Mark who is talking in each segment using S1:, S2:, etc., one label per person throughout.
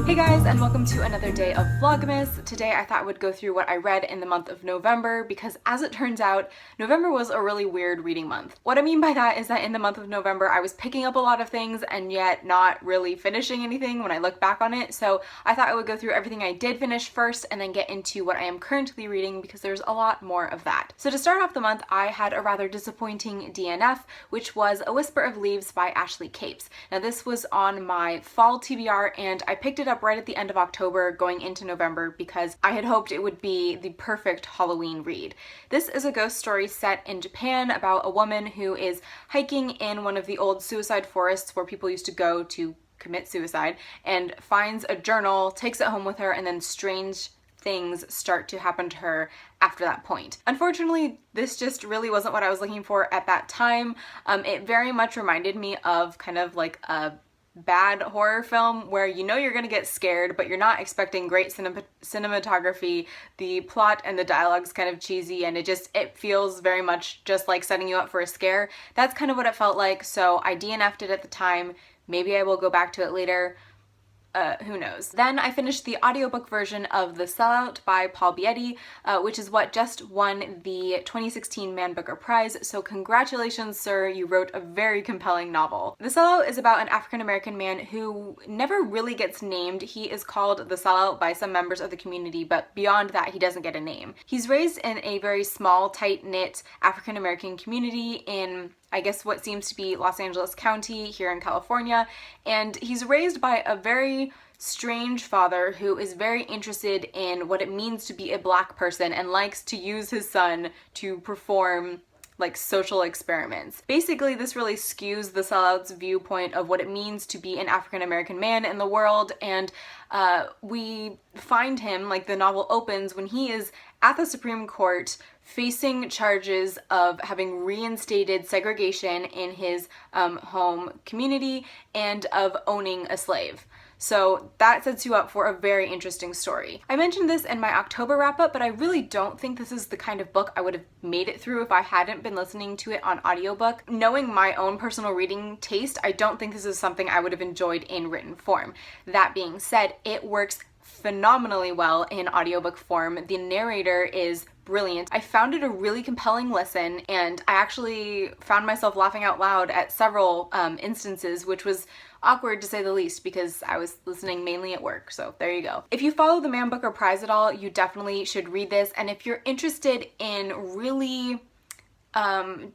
S1: Hey guys, and welcome to another day of Vlogmas. Today I thought I would go through what I read in the month of November because as it turns out, November was a really weird reading month. What I mean by that is that in the month of November I was picking up a lot of things and yet not really finishing anything when I look back on it, so I thought I would go through everything I did finish first and then get into what I am currently reading because there's a lot more of that. So to start off the month, I had a rather disappointing DNF, which was A Whisper of Leaves by Ashley Capes. Now this was on my fall TBR and I picked it up right at the end of October going into November because I had hoped it would be the perfect Halloween read. This is a ghost story set in Japan about a woman who is hiking in one of the old suicide forests where people used to go to commit suicide and finds a journal, takes it home with her, and then strange things start to happen to her after that point. Unfortunately, this just really wasn't what I was looking for at that time. It very much reminded me of kind of like a bad horror film where you know you're gonna get scared but you're not expecting great cinematography. The plot and the dialogue's kind of cheesy and it feels very much just like setting you up for a scare. That's kind of what it felt like, so I DNF'd it at the time. Maybe I will go back to it later. Who knows. Then I finished the audiobook version of The Sellout by Paul Beatty, which is what just won the 2016 Man Booker Prize, so congratulations, sir, you wrote a very compelling novel. The Sellout is about an African-American man who never really gets named. He is called The Sellout by some members of the community, but beyond that, he doesn't get a name. He's raised in a very small, tight-knit African-American community in I guess what seems to be Los Angeles County here in California, and he's raised by a very strange father who is very interested in what it means to be a black person and likes to use his son to perform like social experiments. Basically, this really skews the sellout's viewpoint of what it means to be an African-American man in the world, and we find him, like the novel opens, when he is at the Supreme Court facing charges of having reinstated segregation in his home community and of owning a slave. So that sets you up for a very interesting story. I mentioned this in my October wrap-up, but I really don't think this is the kind of book I would have made it through if I hadn't been listening to it on audiobook. Knowing my own personal reading taste, I don't think this is something I would have enjoyed in written form. That being said, it works phenomenally well in audiobook form. The narrator is brilliant. I found it a really compelling listen, and I actually found myself laughing out loud at several instances, which was awkward to say the least because I was listening mainly at work, so there you go. If you follow the Man Booker Prize at all, you definitely should read this, and if you're interested in really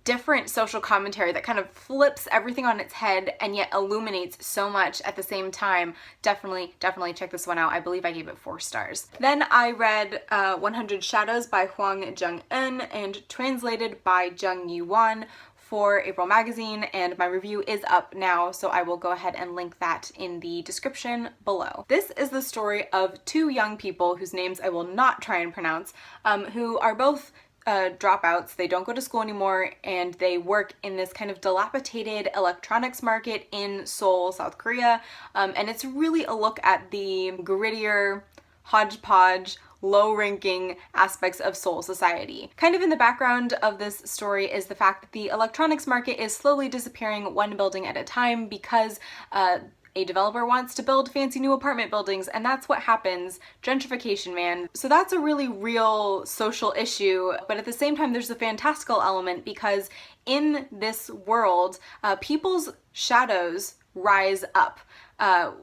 S1: different social commentary that kind of flips everything on its head and yet illuminates so much at the same time, definitely check this one out. I believe I gave it 4 stars. Then I read 100 Shadows by Hwang Jung-eun and translated by Jung Yi-won for April Magazine, and my review is up now, so I will go ahead and link that in the description below. This is the story of 2 young people whose names I will not try and pronounce, who are both dropouts. They don't go to school anymore and they work in this kind of dilapidated electronics market in Seoul, South Korea, and it's really a look at the grittier, hodgepodge, low-ranking aspects of Seoul society. Kind of in the background of this story is the fact that the electronics market is slowly disappearing one building at a time because a developer wants to build fancy new apartment buildings, and that's what happens. Gentrification, man. So that's a really real social issue, but at the same time there's a fantastical element because in this world, people's shadows rise up.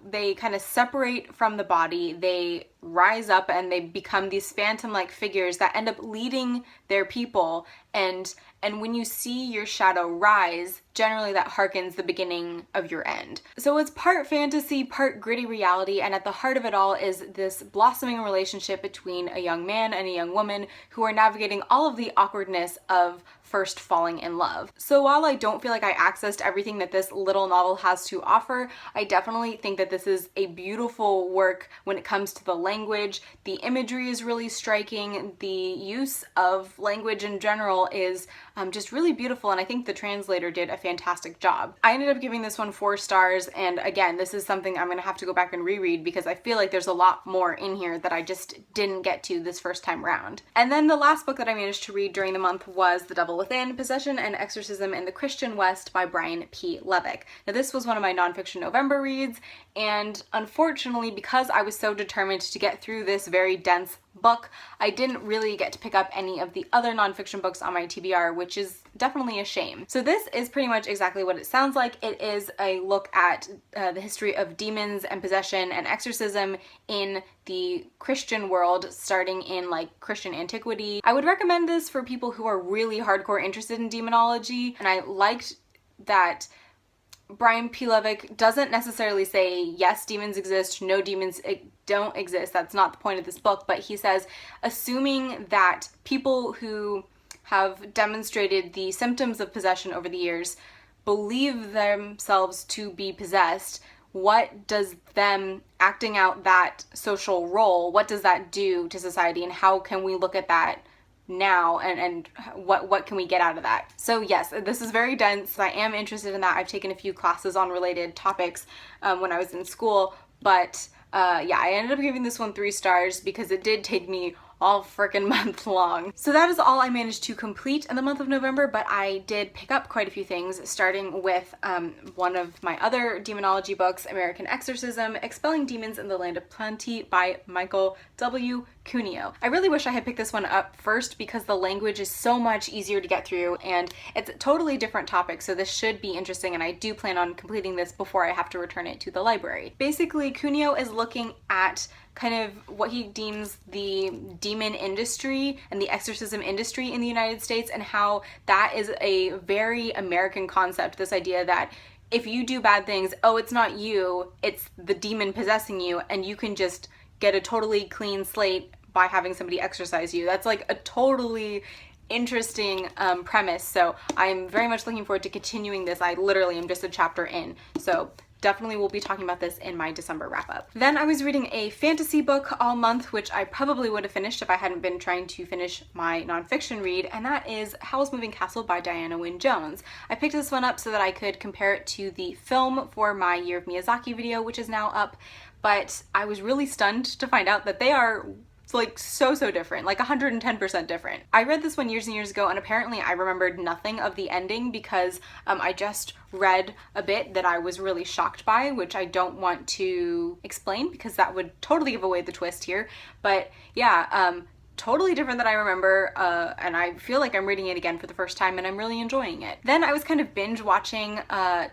S1: They kind of separate from the body, they rise up and they become these phantom-like figures that end up leading their people, and when you see your shadow rise, generally that harkens the beginning of your end. So it's part fantasy, part gritty reality, and at the heart of it all is this blossoming relationship between a young man and a young woman who are navigating all of the awkwardness of first falling in love. So while I don't feel like I accessed everything that this little novel has to offer, I definitely think that this is a beautiful work when it comes to the language. The imagery is really striking. The use of language in general is just really beautiful, and I think the translator did a fantastic job. I ended up giving this one 4 stars, and again, this is something I'm gonna have to go back and reread because I feel like there's a lot more in here that I just didn't get to this first time round. And then the last book that I managed to read during the month was The Devil Within: Possession and Exorcism in the Christian West by Brian P. Levick. Now this was one of my nonfiction November reads, and unfortunately, because I was so determined to get through this very dense book, I didn't really get to pick up any of the other nonfiction books on my TBR, which is definitely a shame. So this is pretty much exactly what it sounds like. It is a look at the history of demons and possession and exorcism in the Christian world, starting in like Christian antiquity. I would recommend this for people who are really hardcore interested in demonology, and I liked that Brian P. Levick doesn't necessarily say, yes, demons exist, no, demons don't exist. That's not the point of this book, but he says, assuming that people who have demonstrated the symptoms of possession over the years believe themselves to be possessed, what does them acting out that social role, what does that do to society, and how can we look at that now, and what can we get out of that? So yes, this is very dense. I am interested in that. I've taken a few classes on related topics when I was in school, but yeah, I ended up giving this one 3 stars because it did take me all frickin' month long. So that is all I managed to complete in the month of November, but I did pick up quite a few things, starting with one of my other demonology books, American Exorcism: Expelling Demons in the Land of Plenty by Michael W. Cuneo. I really wish I had picked this one up first because the language is so much easier to get through, and it's a totally different topic, so this should be interesting, and I do plan on completing this before I have to return it to the library. Basically, Cuneo is looking at kind of what he deems the demon industry and the exorcism industry in the United States, and how that is a very American concept, this idea that if you do bad things, oh, it's not you, it's the demon possessing you, and you can just get a totally clean slate by having somebody exorcise you. That's like a totally interesting premise, so I'm very much looking forward to continuing this. I literally am just a chapter in, so definitely will be talking about this in my December wrap-up. Then I was reading a fantasy book all month, which I probably would have finished if I hadn't been trying to finish my nonfiction read, and that is Howl's Moving Castle by Diana Wynne Jones. I picked this one up so that I could compare it to the film for my Year of Miyazaki video, which is now up, but I was really stunned to find out that they are like so different, like 110% different. I read this one years and years ago, and apparently I remembered nothing of the ending because I just read a bit that I was really shocked by, which I don't want to explain because that would totally give away the twist here. But yeah, totally different than I remember, and I feel like I'm reading it again for the first time and I'm really enjoying it. Then I was kind of binge watching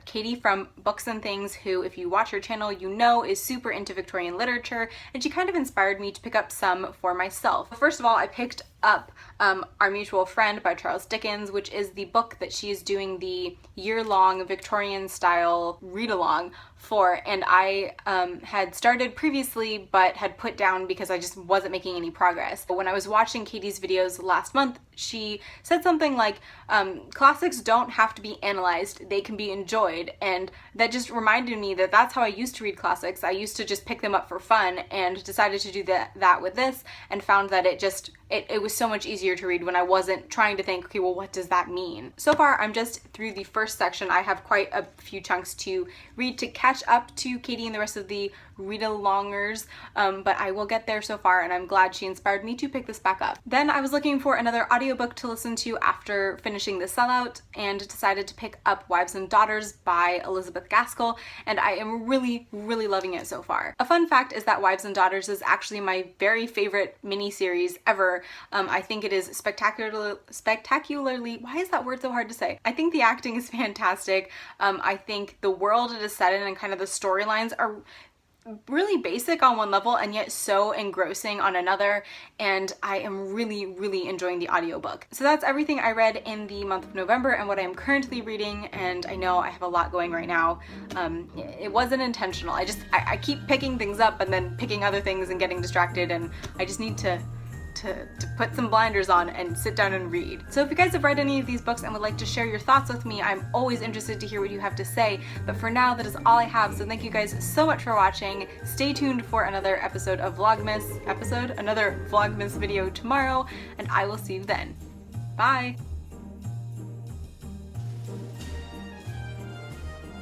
S1: Katie from Books and Things, who, if you watch her channel, you know is super into Victorian literature, and she kind of inspired me to pick up some for myself. First of all, I picked up Our Mutual Friend by Charles Dickens, which is the book that she is doing the year-long Victorian style read-along for, and I had started previously but had put down because I just wasn't making any progress. But when I was watching Katie's videos last month, she said something like, classics don't have to be analyzed, they can be enjoyed, and that just reminded me that that's how I used to read classics. I used to just pick them up for fun, and decided to do that with this, and found that it was so much easier to read when I wasn't trying to think, okay, well, what does that mean? So far, I'm just through the first section. I have quite a few chunks to read to catch up to Katie and the rest of the read-alongers, but I will get there so far, and I'm glad she inspired me to pick this back up. Then I was looking for another audiobook to listen to after finishing The Sellout, and decided to pick up Wives and Daughters by Elizabeth Gaskell, and I am really loving it so far. A fun fact is that Wives and Daughters is actually my very favorite miniseries ever. I think it is spectacularly, why is that word so hard to say? I think the acting is fantastic. I think the world it is set in and kind of the storylines are really basic on one level and yet so engrossing on another, and I am really enjoying the audiobook. So that's everything I read in the month of November and what I am currently reading, and I know I have a lot going right now. It wasn't intentional. I keep picking things up and then picking other things and getting distracted, and I just need to put some blinders on and sit down and read. So if you guys have read any of these books and would like to share your thoughts with me, I'm always interested to hear what you have to say. But for now, that is all I have. So thank you guys so much for watching. Stay tuned for another episode of another Vlogmas video tomorrow, and I will see you then. Bye!